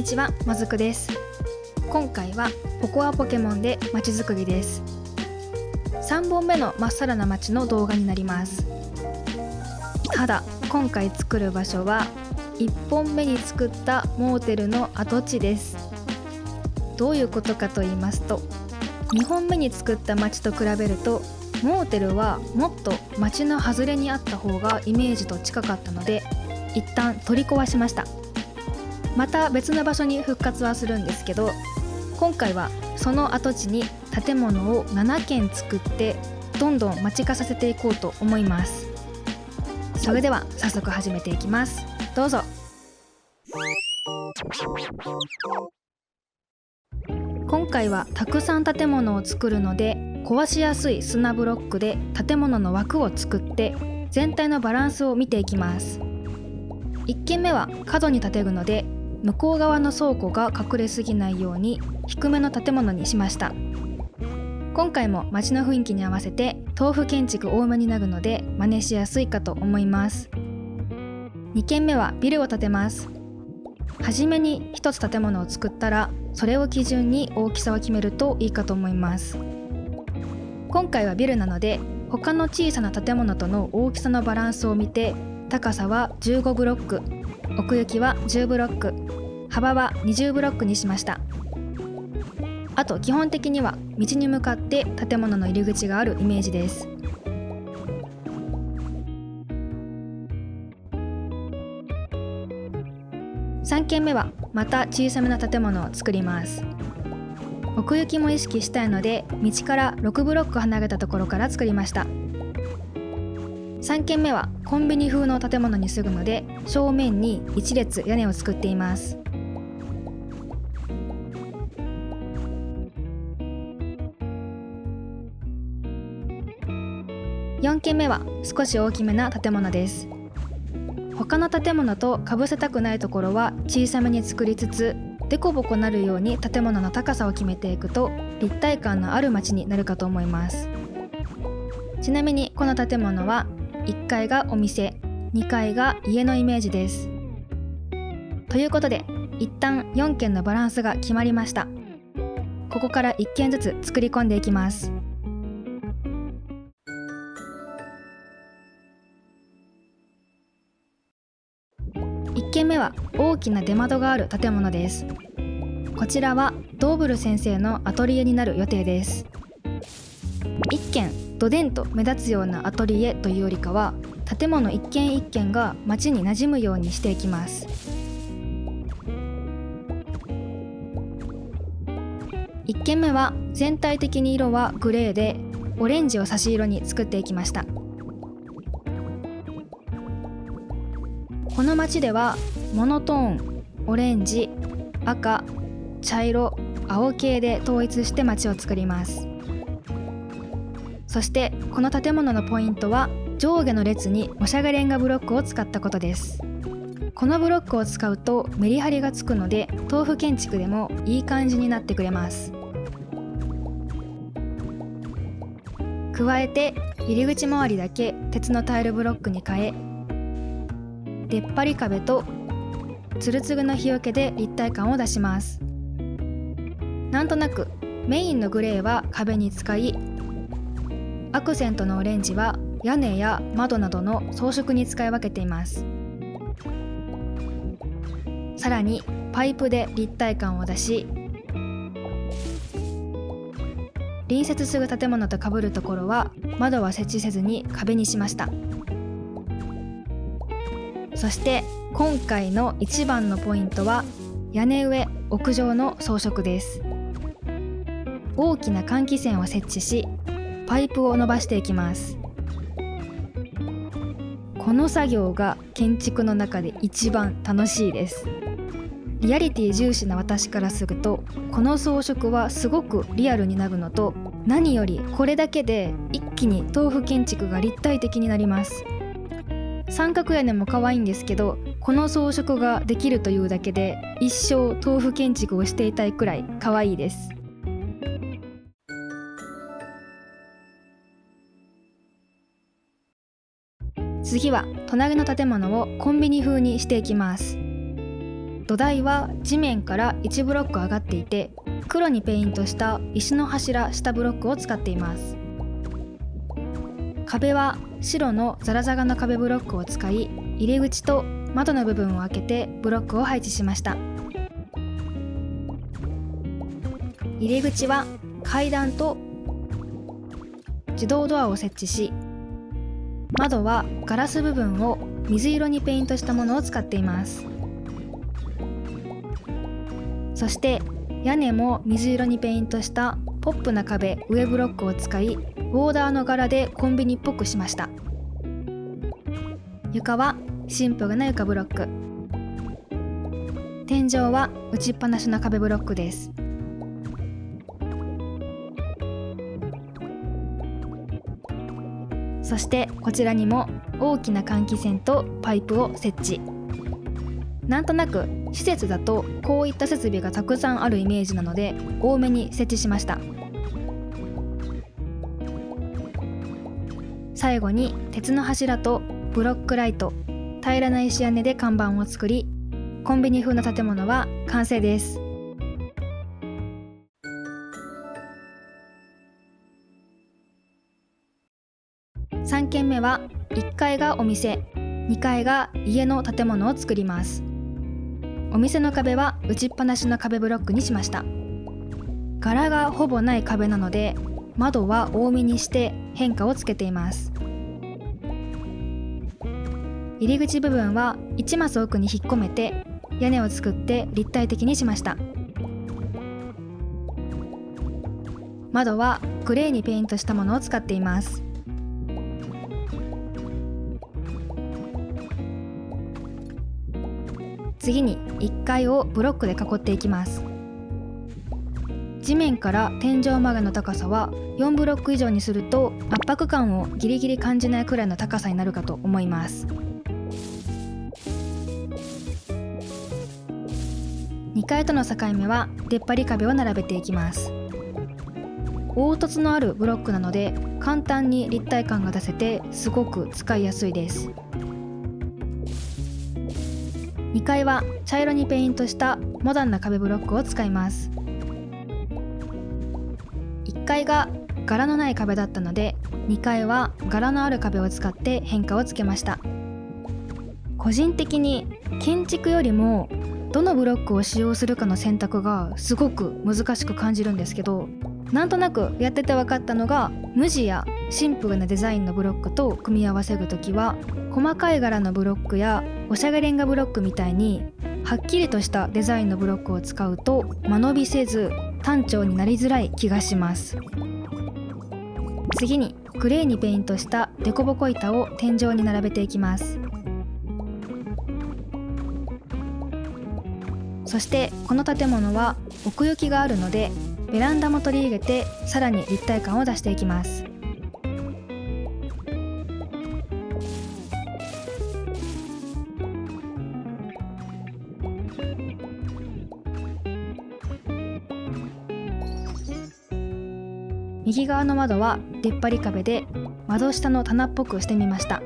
にちは、もずくです。今回はココアポケモンでまちづくりです。3本目のまっさらな街の動画になります。ただ今回作る場所は1本目に作ったモーテルの跡地です。どういうことかと言いますと、2本目に作った街と比べるとモーテルはもっと街の外れにあった方がイメージと近かったので、一旦取り壊しました。また別の場所に復活はするんですけど、今回はその跡地に建物を7軒作ってどんどん街化させていこうと思います。それでは早速始めていきます。どうぞ。今回はたくさん建物を作るので、壊しやすい砂ブロックで建物の枠を作って全体のバランスを見ていきます。1軒目は角に建てるので、向こう側の倉庫が隠れすぎないように低めの建物にしました。今回も街の雰囲気に合わせて豆腐建築多めになるので真似しやすいかと思います。2軒目はビルを建てます。はじめに1つ建物を作ったら、それを基準に大きさを決めるといいかと思います。今回はビルなので、他の小さな建物との大きさのバランスを見て、高さは15ブロック、奥行きは10ブロック、幅は20ブロックにしました。あと基本的には道に向かって建物の入り口があるイメージです。3軒目はまた小さめな建物を作ります。奥行きも意識したいので、道から6ブロック離れたところから作りました。3軒目はコンビニ風の建物にするので、正面に1列屋根を作っています。4軒目は少し大きめな建物です。他の建物とかぶせたくないところは小さめに作りつつ、デコボコなるように建物の高さを決めていくと立体感のある街になるかと思います。ちなみにこの建物は1階がお店、2階が家のイメージです。ということで、一旦4軒のバランスが決まりました。ここから1軒ずつ作り込んでいきます。1軒目は大きな出窓がある建物です。こちらはドーブル先生のアトリエになる予定です。一軒ドデンと目立つようなアトリエというよりかは、建物一軒一軒が街に馴染むようにしていきます。1軒目は全体的に色はグレーで、オレンジを差し色に作っていきました。この街ではモノトーン、オレンジ、赤、茶色、青系で統一して街を作ります。そしてこの建物のポイントは、上下の列におしゃがれんがブロックを使ったことです。このブロックを使うとメリハリがつくので、豆腐建築でもいい感じになってくれます。加えて入り口周りだけ鉄のタイルブロックに変え、出っ張り壁とツルツルの日よけで立体感を出します。なんとなくメインのグレーは壁に使い、アクセントのオレンジは屋根や窓などの装飾に使い分けています。さらにパイプで立体感を出し、隣接する建物と被るところは窓は設置せずに壁にしました。そして今回の一番のポイントは屋根上・屋上の装飾です。大きな換気扇を設置し、パイプを伸ばしていきます。この作業が建築の中で一番楽しいです。リアリティ重視な私からすると、この装飾はすごくリアルになるのと、何よりこれだけで一気に豆腐建築が立体的になります。三角屋根も可愛いんですけど、この装飾ができるというだけで一生豆腐建築をしていたいくらい可愛いです。次は隣の建物をコンビニ風にしていきます。土台は地面から1ブロック上がっていて、黒にペイントした石の柱下ブロックを使っています。壁は白のザラザラの壁ブロックを使い、入り口と窓の部分を開けてブロックを配置しました。入り口は階段と自動ドアを設置し、窓はガラス部分を水色にペイントしたものを使っています。そして屋根も水色にペイントしたポップな壁上ブロックを使い、ボーダーの柄でコンビニっぽくしました。床はシンプルな床ブロック。天井は打ちっぱなしの壁ブロックです。そしてこちらにも大きな換気扇とパイプを設置。なんとなく施設だとこういった設備がたくさんあるイメージなので、多めに設置しました。最後に鉄の柱とブロックライト、平らな石屋根で看板を作り、コンビニ風の建物は完成です。3軒目は1階がお店、2階が家の建物を作ります。お店の壁は打ちっぱなしの壁ブロックにしました。柄がほぼない壁なので、窓は多めにして変化をつけています。入り口部分は1マス奥に引っ込めて屋根を作って立体的にしました。窓はグレーにペイントしたものを使っています。次に1階をブロックで囲っていきます。地面から天井までの高さは4ブロック以上にすると圧迫感をギリギリ感じないくらいの高さになるかと思います。2階との境目は出っ張り壁を並べていきます。凹凸のあるブロックなので簡単に立体感が出せてすごく使いやすいです。2階は茶色にペイントしたモダンな壁ブロックを使います。1階が柄のない壁だったので、2階は柄のある壁を使って変化をつけました。個人的に建築よりもどのブロックを使用するかの選択がすごく難しく感じるんですけど、なんとなくやってて分かったのが、無地やシンプルなデザインのブロックと組み合わせるときは、細かい柄のブロックやおしゃれレンガブロックみたいにはっきりとしたデザインのブロックを使うと間延びせず単調になりづらい気がします。次にグレーにペイントしたデコボコ板を天井に並べていきます。そしてこの建物は奥行きがあるので、ベランダも取り入れてさらに立体感を出していきます。右側の窓は出っ張り壁で窓下の棚っぽくしてみました。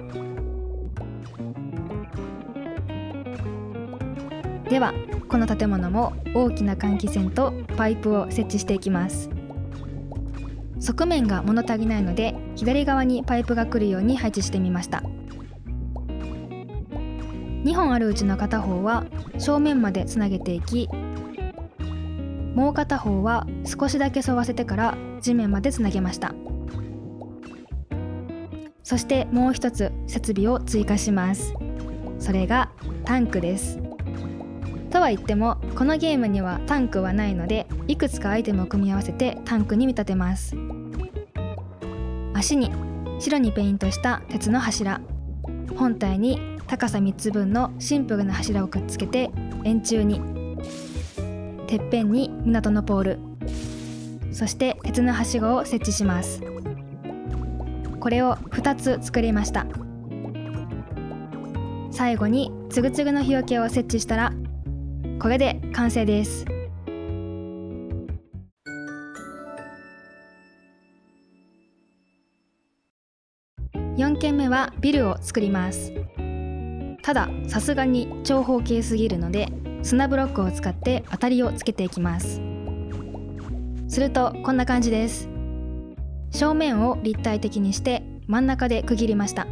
ではこの建物も大きな換気扇とパイプを設置していきます。側面が物足りないので左側にパイプが来るように配置してみました。2本あるうちの片方は正面までつなげていき、もう片方は少しだけ沿わせてから地面までつなげました。そしてもう一つ設備を追加します。それがタンクです。とは言ってもこのゲームにはタンクはないので、いくつかアイテムを組み合わせてタンクに見立てます。足に白にペイントした鉄の柱、本体に高さ3つ分のシンプルな柱をくっつけて円柱に、てっぺんに港のポール、そして鉄のはしごを設置します。これを2つ作りました。最後につぐつぐの日よけを設置したらこれで完成です。4軒目はビルを作ります。たださすがに長方形すぎるので砂ブロックを使って当たりをつけていきます。するとこんな感じです。正面を立体的にして真ん中で区切りました。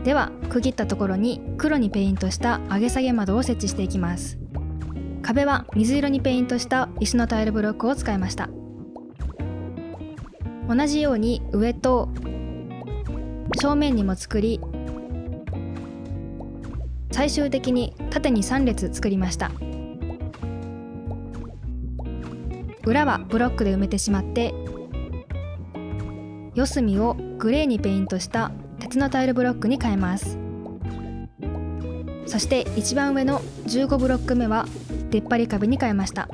では区切ったところに黒にペイントした上げ下げ窓を設置していきます。壁は水色にペイントした石のタイルブロックを使いました。同じように上と正面にも作り、最終的に縦に3列作りました。裏はブロックで埋めてしまって、四隅をグレーにペイントした鉄のタイルブロックに変えます。そして一番上の15ブロック目は出っ張り壁に変えました。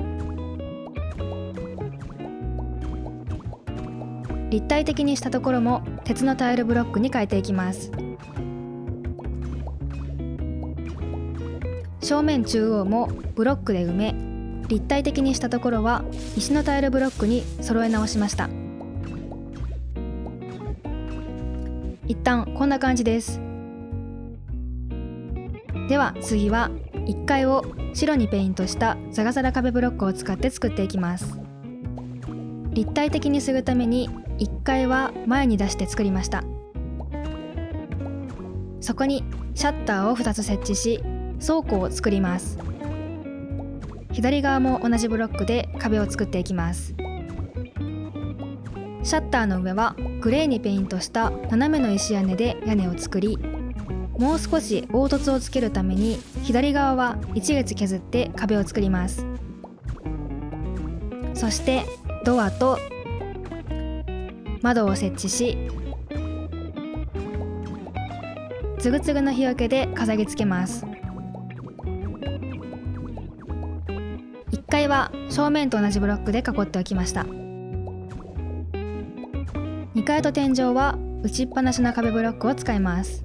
立体的にしたところも鉄のタイルブロックに変えていきます。正面中央もブロックで埋め、立体的にしたところは石のタイルブロックに揃え直しました。一旦こんな感じです。では次は1階を白にペイントしたザラザラ壁ブロックを使って作っていきます。立体的にするために1階は前に出して作りました。そこにシャッターを2つ設置し、倉庫を作ります。左側も同じブロックで壁を作っていきます。シャッターの上はグレーにペイントした斜めの石屋根で屋根を作り、もう少し凹凸をつけるために左側は1列削って壁を作ります。そしてドアと窓を設置し、つぐつぐの日よけで飾り付けます。1階は正面と同じブロックで囲っておきました。2階と天井は打ちっぱなしの壁ブロックを使います。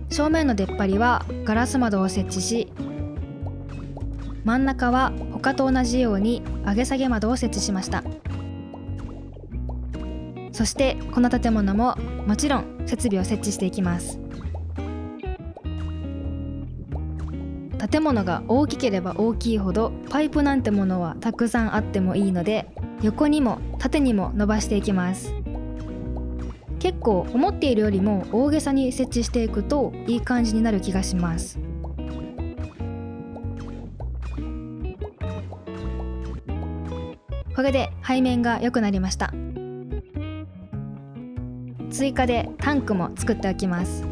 正面の出っ張りはガラス窓を設置し、真ん中は他と同じように上げ下げ窓を設置しました。そしてこの建物ももちろん設備を設置していきます。建物が大きければ大きいほどパイプなんてものはたくさんあってもいいので、横にも縦にも伸ばしていきます。結構思っているよりも大げさに設置していくといい感じになる気がします。これで背面が良くなりました。追加でタンクも作っておきます。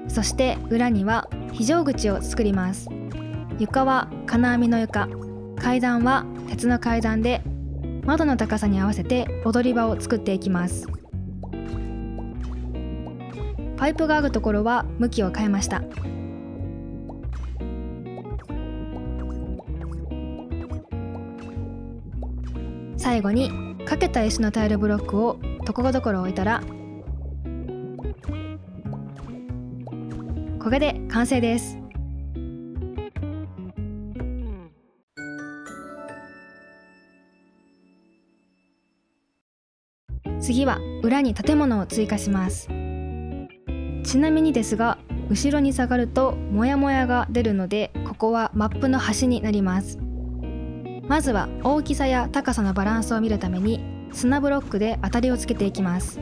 そして裏には非常口を作ります。床は金網の床、階段は鉄の階段で、窓の高さに合わせて踊り場を作っていきます。パイプがあるところは向きを変えました。最後にかけた石のタイルブロックをところどころ置いたら、これで完成です。次は裏に建物を追加します。ちなみにですが、後ろに下がるとモヤモヤが出るので、ここはマップの端になります。まずは大きさや高さのバランスを見るために砂ブロックで当たりをつけていきます。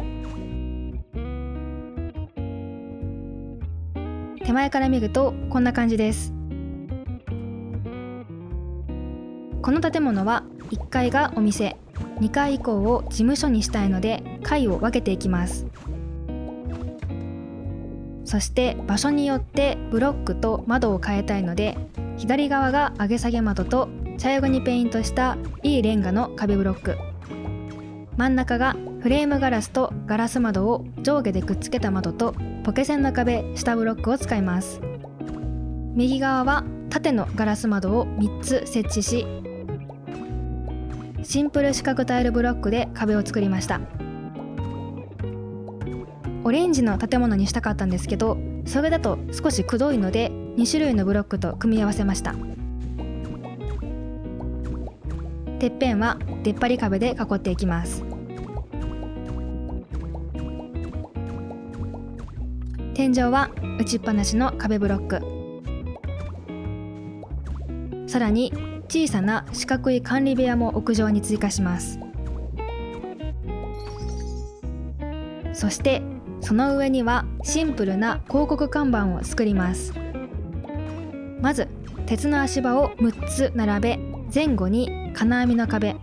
手前から見るとこんな感じです。この建物は1階がお店、2階以降を事務所にしたいので階を分けていきます。そして場所によってブロックと窓を変えたいので、左側が上げ下げ窓と茶色にペイントしたいいレンガの壁ブロック、真ん中がフレームガラスとガラス窓を上下でくっつけた窓とポケセンの壁下ブロックを使います。右側は縦のガラス窓を3つ設置し、シンプル四角タイルブロックで壁を作りました。オレンジの建物にしたかったんですけど、それだと少しくどいので2種類のブロックと組み合わせました。てっぺんは出っ張り壁で囲っていきます。天井は打ちっぱなしの壁ブロック、さらに小さな四角い管理部屋も屋上に追加します。そしてその上にはシンプルな広告看板を作ります。まず鉄の足場を6つ並べ、前後に金網の壁、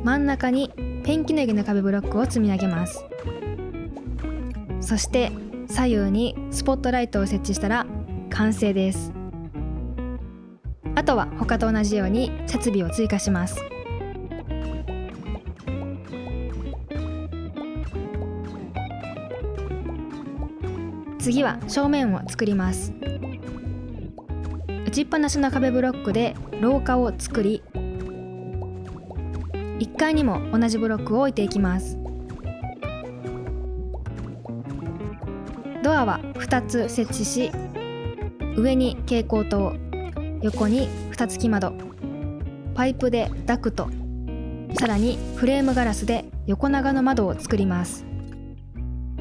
真ん中にペンキネギの壁ブロックを積み上げます。そして左右にスポットライトを設置したら完成です。あとは他と同じように設備を追加します。次は正面を作ります。打ちっぱなしの壁ブロックで廊下を作り、1階にも同じブロックを置いていきます。ドアは2つ設置し、上に蛍光灯、横に蓋付き窓、パイプでダクト、さらにフレームガラスで横長の窓を作ります。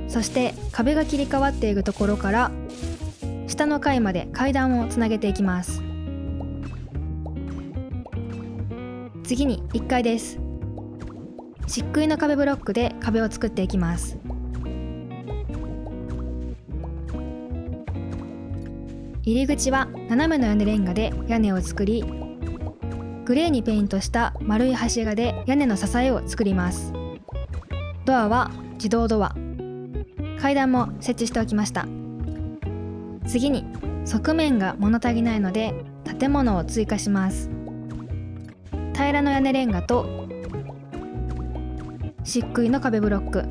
そして壁が切り替わっているところから下の階まで階段をつなげていきます。次に1階です。漆喰の壁ブロックで壁を作っていきます。入り口は斜めの屋根レンガで屋根を作り、グレーにペイントした丸い柱で屋根の支えを作ります。ドアは自動ドア、階段も設置しておきました。次に側面が物足りないので建物を追加します。平らの屋根レンガと漆喰の壁ブロック、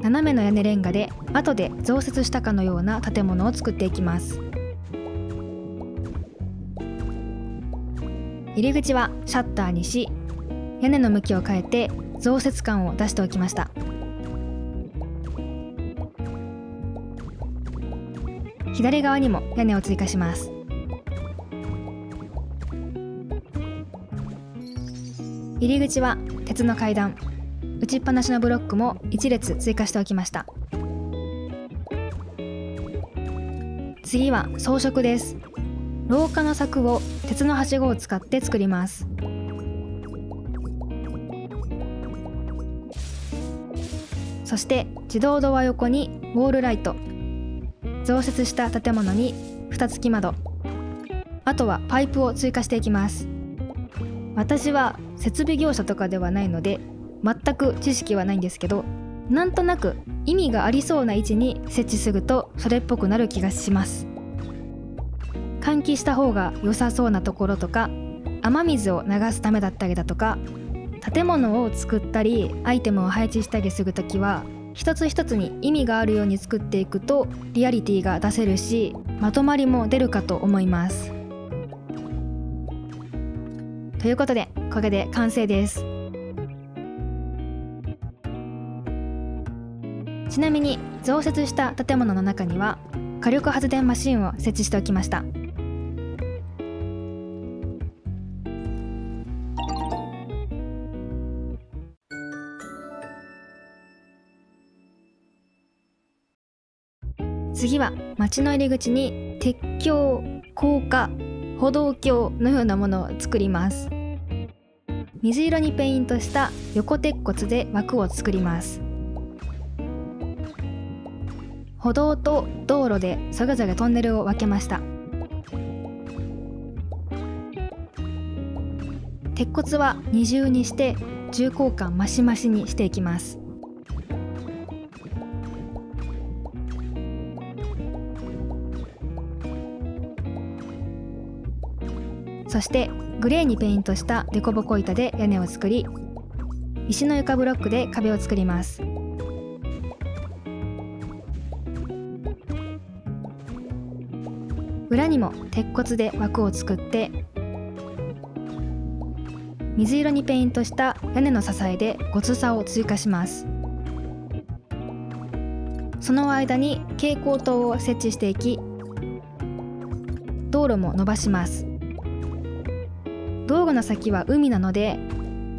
斜めの屋根レンガで後で増設したかのような建物を作っていきます。入り口はシャッターにし、屋根の向きを変えて増設感を出しておきました。左側にも屋根を追加します。入り口は鉄の階段、打ちっぱなしのブロックも1列追加しておきました。次は装飾です。廊下の柵を鉄のはしごを使って作ります。そして自動ドア横にウォールライト、増設した建物に蓋付き窓、あとはパイプを追加していきます。私は設備業者とかではないので全く知識はないんですけど、なんとなく意味がありそうな位置に設置するとそれっぽくなる気がします。換気した方が良さそうなところとか、雨水を流すためだったりだとか、建物を作ったりアイテムを配置したりするときは一つ一つに意味があるように作っていくとリアリティが出せるし、まとまりも出るかと思います。ということでこれで完成です。ちなみに増設した建物の中には火力発電マシンを設置しておきました。次は町の入り口に鉄橋、高架、歩道橋のようなものを作ります。水色にペイントした横鉄骨で枠を作ります。歩道と道路でそれぞれトンネルを分けました。鉄骨は二重にして重厚感増し増しにしていきます。そしてグレーにペイントした凸凹板で屋根を作り、石の床ブロックで壁を作ります。裏にも鉄骨で枠を作って、水色にペイントした屋根の支えでごつさを追加します。その間に蛍光灯を設置していき、道路も伸ばします。道具の先は海なので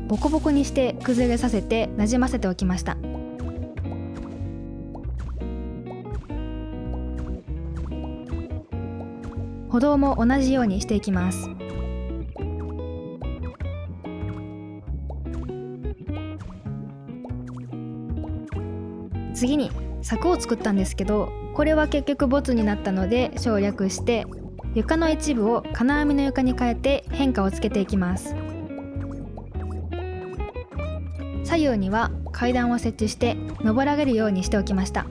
ボコボコにして崩れさせてなじませておきました。歩道も同じようにしていきます。次に柵を作ったんですけど、これは結局ボツになったので省略して、床の一部を金網の床に変えて変化をつけていきます。左右には階段を設置して登られるようにしておきました。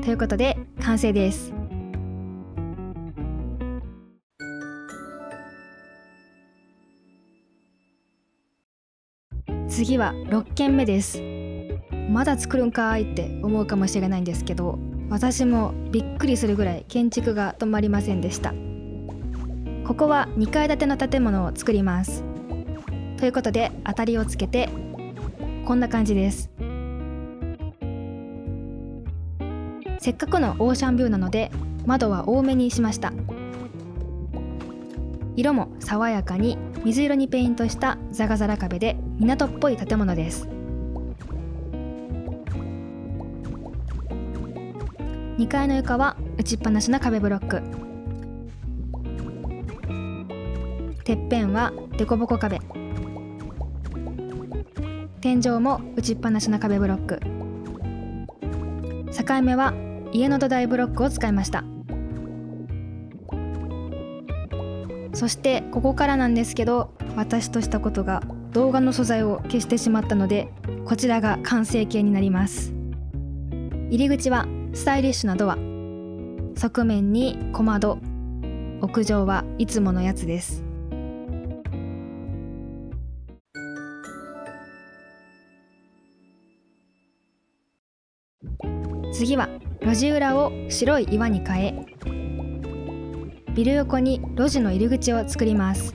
ということで完成です。次は6軒目です。まだ作るんかーいって思うかもしれないんですけど、私もびっくりするぐらい建築が止まりませんでした。ここは2階建ての建物を作ります。ということで当たりをつけてこんな感じです。せっかくのオーシャンビューなので窓は多めにしました。色も爽やかに水色にペイントしたザラザラ壁で港っぽい建物です。2階の床は打ちっぱなしな壁ブロック、てっぺんはデコボコ壁、天井も打ちっぱなしな壁ブロック、境目は家の土台ブロックを使いました。そしてここからなんですけど、私としたことが動画の素材を消してしまったので、こちらが完成形になります。入り口はスタイリッシュなドア、側面に小窓、屋上はいつものやつです。次は路地裏を白い岩に変え、ビル横に路地の入り口を作ります。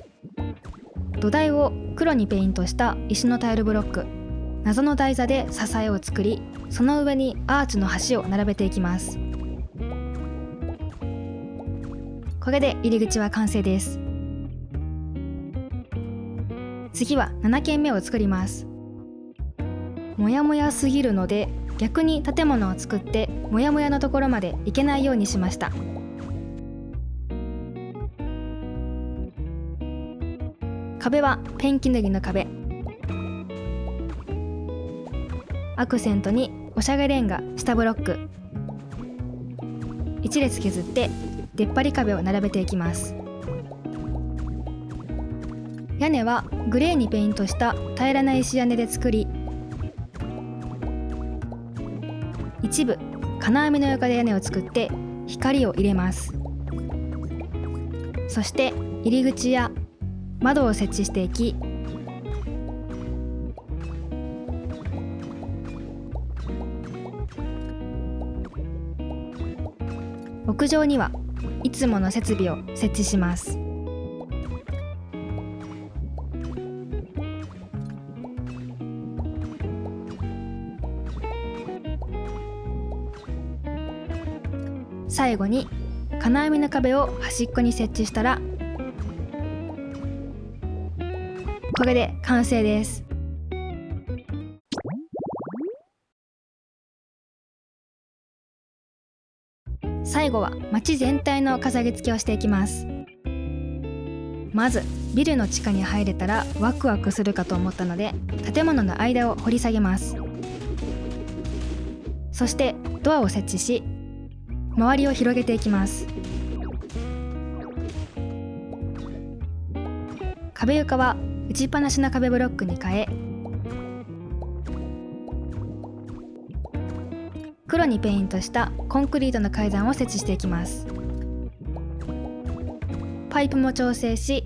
土台を黒にペイントした石のタイルブロック、謎の台座で支えを作り、その上にアーチの橋を並べていきます。これで入り口は完成です。次は7軒目を作ります。もやもやすぎるので逆に建物を作ってもやもやのところまで行けないようにしました。壁はペンキ塗りの壁、アクセントにおしゃれレンガ下ブロック、一列削って出っ張り壁を並べていきます。屋根はグレーにペイントした平らな石屋根で作り、一部金網の床で屋根を作って光を入れます。そして入り口や窓を設置していき、屋上にはいつもの設備を設置します。最後に金網の壁を端っこに設置したら、これで完成です。最後は街全体の飾り付けをしていきます。まずビルの地下に入れたらワクワクするかと思ったので、建物の間を掘り下げます。そしてドアを設置し、周りを広げていきます。壁床は打ちっぱなしの壁ブロックに変え、黒にペイントしたコンクリートの階段を設置していきます。パイプも調整し、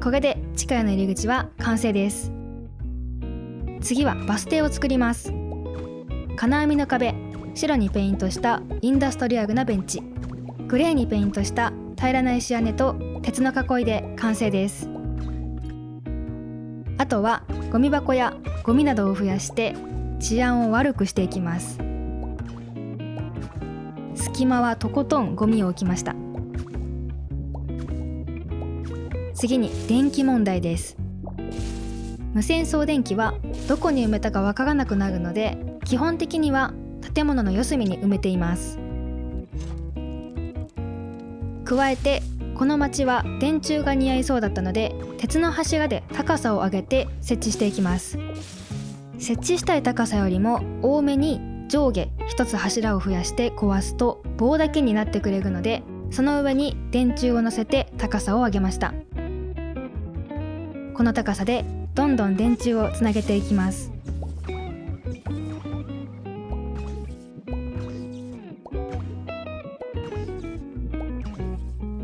これで地下への入り口は完成です。次はバス停を作ります。金網の壁、白にペイントしたインダストリアルなベンチ、グレーにペイントした平らな石屋根と鉄の囲いで完成です。あとはゴミ箱やゴミなどを増やして治安を悪くしていきます。好隙間はとことんゴミを置きました。次に電気問題です。無線送電機はどこに埋めたかわからなくなるので、基本的には建物の四隅に埋めています。加えてこの町は電柱が似合いそうだったので、鉄の柱で高さを上げて設置していきます。設置したい高さよりも多めに上下一つ柱を増やして壊すと棒だけになってくれるので、その上に電柱を乗せて高さを上げました。この高さでどんどん電柱をつなげていきます。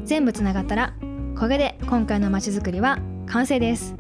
全部つながったら、これで今回のまちづくりは完成です。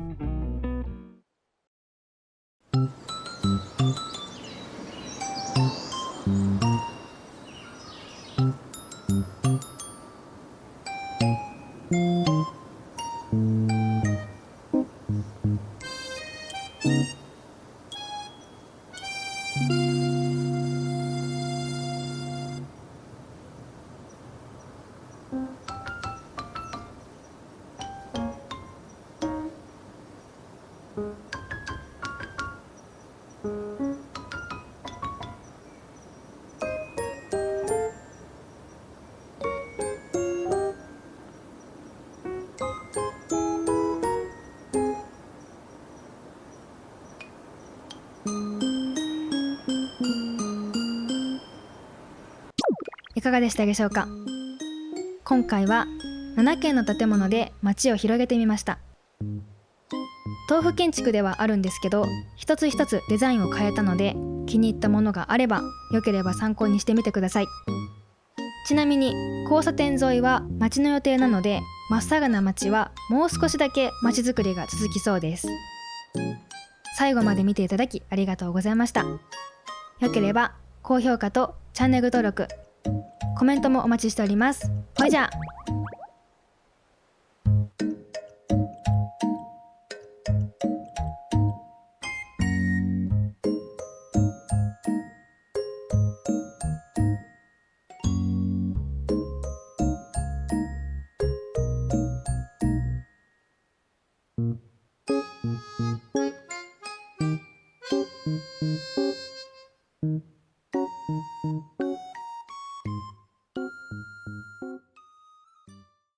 いかがでしたでしょうか。今回は7軒の建物で街を広げてみました。豆腐建築ではあるんですけど、一つ一つデザインを変えたので、気に入ったものがあればよければ参考にしてみてください。ちなみに交差点沿いは街の予定なので、まっさらな街はもう少しだけ街づくりが続きそうです。最後まで見ていただきありがとうございました。よければ高評価とチャンネル登録、コメントもお待ちしております。ほいじゃあ。